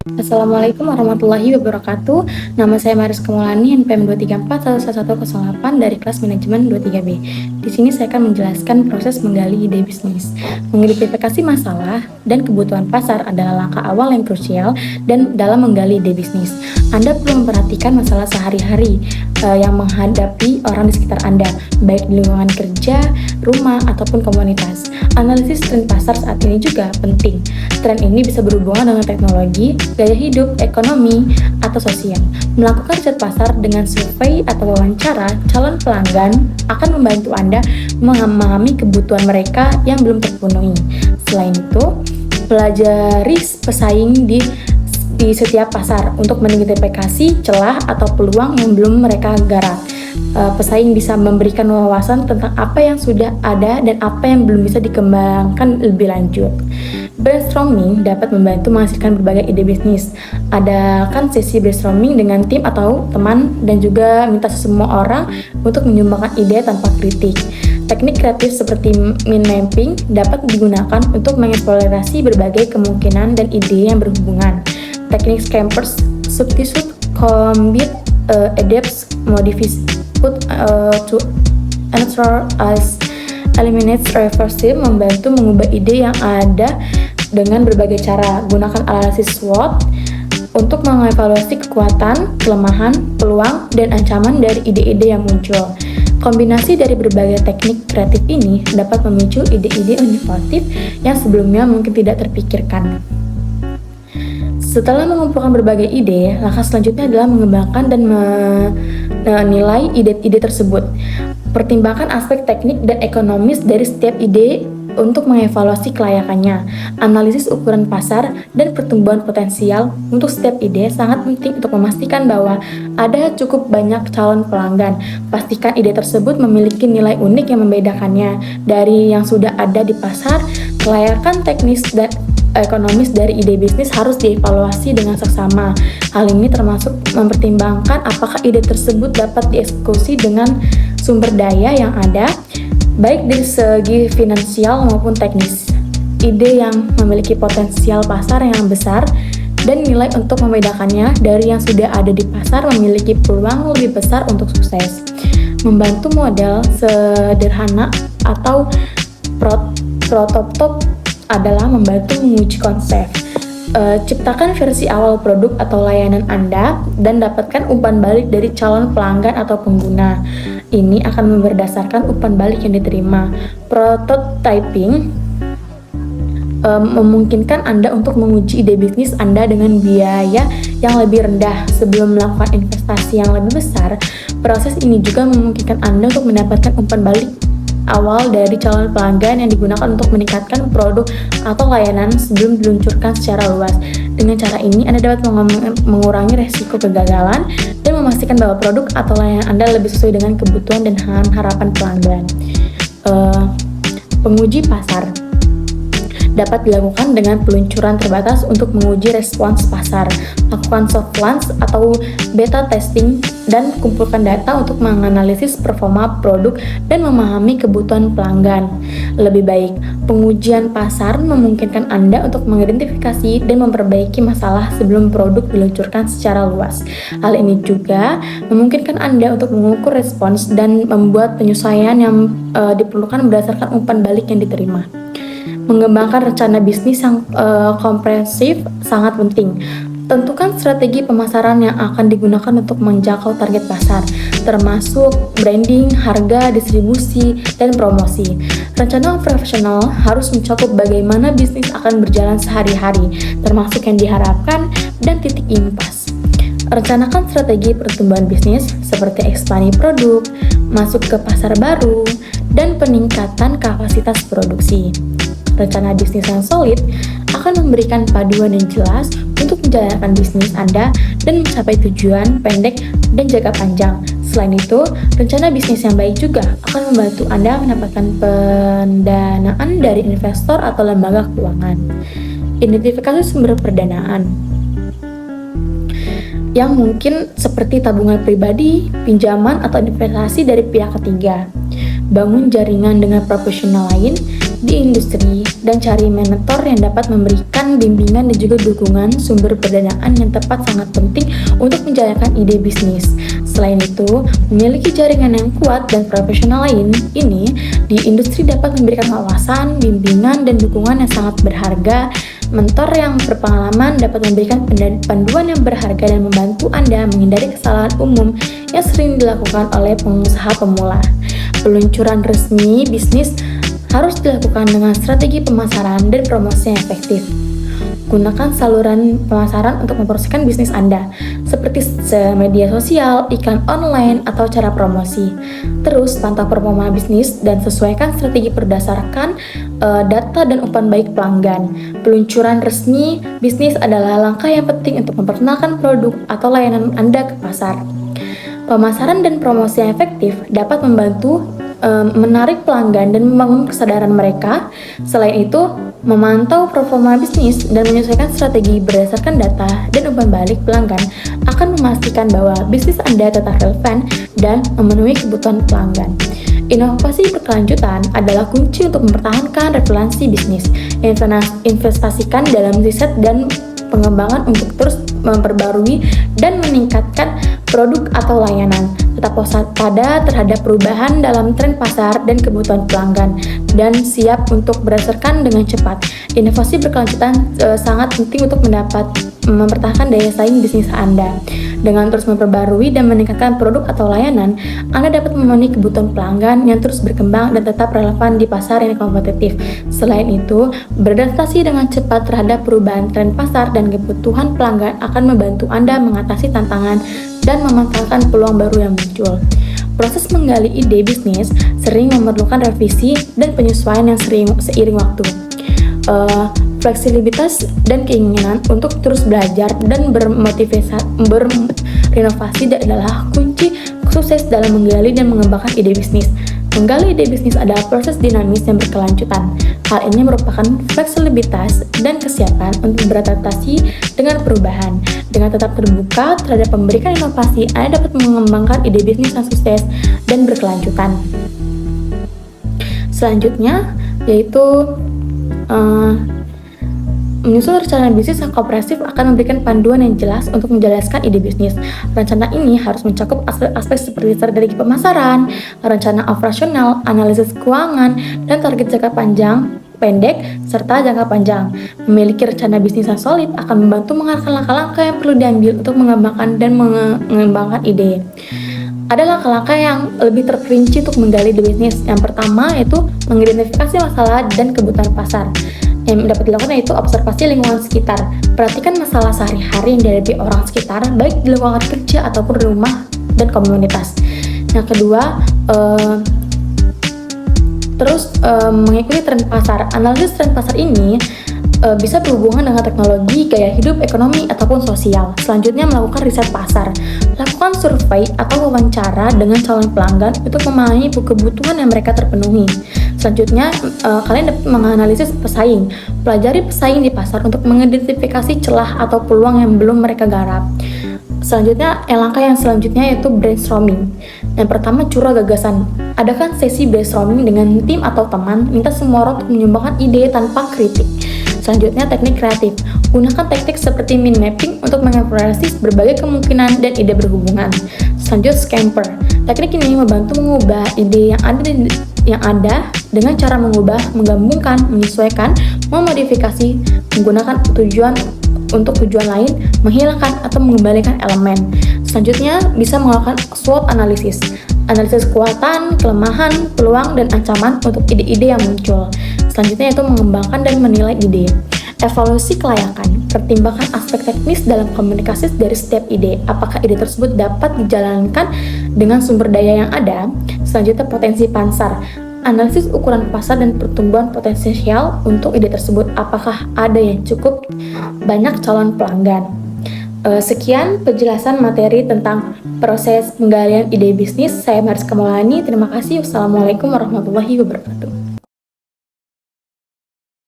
Assalamualaikum warahmatullahi wabarakatuh. Nama saya Mariska Maulani, NPM 234111108 dari kelas manajemen 23B. Di sini saya akan menjelaskan proses menggali ide bisnis. Mengidentifikasi masalah dan kebutuhan pasar adalah langkah awal yang krusial dan dalam menggali ide bisnis. Anda perlu memperhatikan masalah sehari-hari yang menghadapi orang di sekitar Anda, baik di lingkungan kerja, rumah, ataupun komunitas. Analisis tren pasar saat ini juga penting. Tren ini bisa berhubungan dengan teknologi, gaya hidup, ekonomi, atau sosial. Melakukan riset pasar dengan survei atau wawancara calon pelanggan akan membantu Anda memahami kebutuhan mereka yang belum terpenuhi. Selain itu, pelajari pesaing di setiap pasar untuk mengidentifikasi celah atau peluang yang belum mereka garap. Pesaing bisa memberikan wawasan tentang apa yang sudah ada dan apa yang belum bisa dikembangkan lebih lanjut. Brainstorming dapat membantu menghasilkan berbagai ide bisnis. Adakan sesi brainstorming dengan tim atau teman dan juga minta semua orang untuk menyumbangkan ide tanpa kritik. Teknik kreatif seperti mind mapping dapat digunakan untuk mengeksplorasi berbagai kemungkinan dan ide yang berhubungan. Teknik Campers, Substitute, Combine, Adapts, Modify, Put to Neutralize, Eliminates, Reverse membantu mengubah ide yang ada dengan berbagai cara. Gunakan analisis SWOT untuk mengevaluasi kekuatan, kelemahan, peluang, dan ancaman dari ide-ide yang muncul. Kombinasi dari berbagai teknik kreatif ini dapat memicu ide-ide inovatif yang sebelumnya mungkin tidak terpikirkan. Setelah mengumpulkan berbagai ide, langkah selanjutnya adalah mengembangkan dan menilai ide-ide tersebut. Pertimbangkan aspek teknik dan ekonomis dari setiap ide untuk mengevaluasi kelayakannya. Analisis ukuran pasar dan pertumbuhan potensial untuk setiap ide sangat penting untuk memastikan bahwa ada cukup banyak calon pelanggan. Pastikan ide tersebut memiliki nilai unik yang membedakannya dari yang sudah ada di pasar. Kelayakan teknis dan ekonomis dari ide bisnis harus dievaluasi dengan seksama. Hal ini termasuk mempertimbangkan apakah ide tersebut dapat dieksekusi dengan sumber daya yang ada, baik dari segi finansial maupun teknis. Ide yang memiliki potensial pasar yang besar dan nilai untuk membedakannya dari yang sudah ada di pasar memiliki peluang lebih besar untuk sukses. Membantu model sederhana atau prototipe adalah membantu menguji konsep. Ciptakan versi awal produk atau layanan Anda dan dapatkan umpan balik dari calon pelanggan atau pengguna. Ini akan berdasarkan umpan balik yang diterima. Prototyping memungkinkan Anda untuk menguji ide bisnis Anda dengan biaya yang lebih rendah sebelum melakukan investasi yang lebih besar. Proses ini juga memungkinkan Anda untuk mendapatkan umpan balik awal dari calon pelanggan yang digunakan untuk meningkatkan produk atau layanan sebelum diluncurkan secara luas. Dengan cara ini, Anda dapat mengurangi resiko kegagalan dan memastikan bahwa produk atau layanan Anda lebih sesuai dengan kebutuhan dan harapan pelanggan. Penguji pasar dapat dilakukan dengan peluncuran terbatas untuk menguji respons pasar. Lakukan soft launch atau beta testing dan kumpulkan data untuk menganalisis performa produk dan memahami kebutuhan pelanggan. Lebih baik, pengujian pasar memungkinkan Anda untuk mengidentifikasi dan memperbaiki masalah sebelum produk diluncurkan secara luas. Hal ini juga memungkinkan Anda untuk mengukur respons dan membuat penyesuaian yang diperlukan berdasarkan umpan balik yang diterima. Mengembangkan rencana bisnis yang komprehensif sangat penting. Tentukan strategi pemasaran yang akan digunakan untuk menjangkau target pasar, termasuk branding, harga, distribusi, dan promosi. Rencana operasional harus mencakup bagaimana bisnis akan berjalan sehari-hari, termasuk yang diharapkan dan titik impas. Rencanakan strategi pertumbuhan bisnis seperti ekspansi produk, masuk ke pasar baru, dan peningkatan kapasitas produksi. Rencana bisnis yang solid akan memberikan paduan yang jelas untuk menjalankan bisnis Anda dan mencapai tujuan pendek dan jangka panjang. Selain itu, rencana bisnis yang baik juga akan membantu Anda mendapatkan pendanaan dari investor atau lembaga keuangan. Identifikasi sumber pendanaan yang mungkin seperti tabungan pribadi, pinjaman, atau investasi dari pihak ketiga. Bangun jaringan dengan profesional lain di industri dan cari mentor yang dapat memberikan bimbingan dan juga dukungan sumber pendanaan yang tepat sangat penting untuk menjalankan ide bisnis. Selain itu, memiliki jaringan yang kuat dan profesional ini di industri dapat memberikan wawasan, bimbingan, dan dukungan yang sangat berharga. Mentor yang berpengalaman dapat memberikan panduan yang berharga dan membantu Anda menghindari kesalahan umum yang sering dilakukan oleh pengusaha pemula. Peluncuran resmi bisnis harus dilakukan dengan strategi pemasaran dan promosi yang efektif. Gunakan saluran pemasaran untuk mempromosikan bisnis Anda, seperti media sosial, iklan online, atau cara promosi. Terus, pantau performa bisnis dan sesuaikan strategi berdasarkan data dan umpan baik pelanggan. Peluncuran resmi bisnis adalah langkah yang penting untuk memperkenalkan produk atau layanan Anda ke pasar. Pemasaran dan promosi yang efektif dapat membantu menarik pelanggan dan membangun kesadaran mereka. Selain itu, memantau performa bisnis dan menyesuaikan strategi berdasarkan data dan umpan balik pelanggan akan memastikan bahwa bisnis Anda tetap relevan dan memenuhi kebutuhan pelanggan. Inovasi berkelanjutan adalah kunci untuk mempertahankan relevansi bisnis. Investasikan dalam riset dan pengembangan untuk terus memperbarui dan meningkatkan produk atau layanan. Tetap waspada terhadap perubahan dalam tren pasar dan kebutuhan pelanggan, dan siap untuk berdasarkan dengan cepat. Inovasi berkelanjutan sangat penting untuk mempertahankan daya saing bisnis Anda. Dengan terus memperbarui dan meningkatkan produk atau layanan, Anda dapat memenuhi kebutuhan pelanggan yang terus berkembang dan tetap relevan di pasar yang kompetitif. Selain itu, beradaptasi dengan cepat terhadap perubahan tren pasar dan kebutuhan pelanggan akan membantu Anda mengatasi tantangan dan memanfaatkan peluang baru yang muncul. Proses menggali ide bisnis sering memerlukan revisi dan penyesuaian yang seiring waktu. Fleksibilitas dan keinginan untuk terus belajar dan berinovasi adalah kunci sukses dalam menggali dan mengembangkan ide bisnis. Menggali ide bisnis adalah proses dinamis yang berkelanjutan. Hal ini merupakan fleksibilitas dan kesiapan untuk beradaptasi dengan perubahan. Dengan tetap terbuka terhadap memberikan inovasi, Anda dapat mengembangkan ide bisnis yang sukses dan berkelanjutan. Selanjutnya, yaitu menyusun rencana bisnis yang komprehensif akan memberikan panduan yang jelas untuk menjelaskan ide bisnis. Rencana ini harus mencakup aspek seperti strategi pemasaran, rencana operasional, analisis keuangan, dan target jangka pendek, serta jangka panjang. Memiliki rencana bisnis yang solid akan membantu mengarahkan langkah-langkah yang perlu diambil untuk mengembangkan dan mengembangkan ide. Ada langkah-langkah yang lebih terperinci untuk menggali ide bisnis. Yang pertama yaitu mengidentifikasi masalah dan kebutuhan pasar. Yang dapat dilakukan yaitu observasi lingkungan sekitar. Perhatikan masalah sehari-hari yang dihadapi orang sekitar, baik di lingkungan kerja ataupun di rumah dan komunitas. Yang kedua, mengikuti tren pasar. Analisis tren pasar ini bisa berhubungan dengan teknologi, gaya hidup, ekonomi, ataupun sosial. Selanjutnya, melakukan riset pasar. Lakukan survei atau wawancara dengan calon pelanggan untuk memahami kebutuhan yang mereka terpenuhi. Selanjutnya, kalian dapat menganalisis pesaing. Pelajari pesaing di pasar untuk mengidentifikasi celah atau peluang yang belum mereka garap. Selanjutnya, langkah yang selanjutnya yaitu brainstorming. Yang pertama, curah gagasan. Adakan sesi brainstorming dengan tim atau teman. Minta semua orang untuk menyumbangkan ide tanpa kritik. Selanjutnya, teknik kreatif. Gunakan teknik seperti mind mapping untuk mengeksplorasi berbagai kemungkinan dan ide berhubungan. Selanjutnya, scamper. Teknik ini membantu mengubah ide yang ada dengan cara mengubah, menggabungkan, menyesuaikan, memodifikasi, menggunakan tujuan lain, menghilangkan atau mengembalikan elemen. Selanjutnya, bisa melakukan SWOT analisis. Analisis kekuatan, kelemahan, peluang, dan ancaman untuk ide-ide yang muncul. Selanjutnya yaitu mengembangkan dan menilai ide. Evaluasi kelayakan. Pertimbangkan aspek teknis dalam komunikasi dari setiap ide. Apakah ide tersebut dapat dijalankan dengan sumber daya yang ada? Selanjutnya, potensi pasar. Analisis ukuran pasar dan pertumbuhan potensial untuk ide tersebut. Apakah ada yang cukup banyak calon pelanggan? Sekian penjelasan materi tentang proses penggalian ide bisnis. Saya Mariska Maulani. Terima kasih. Wassalamualaikum warahmatullahi wabarakatuh.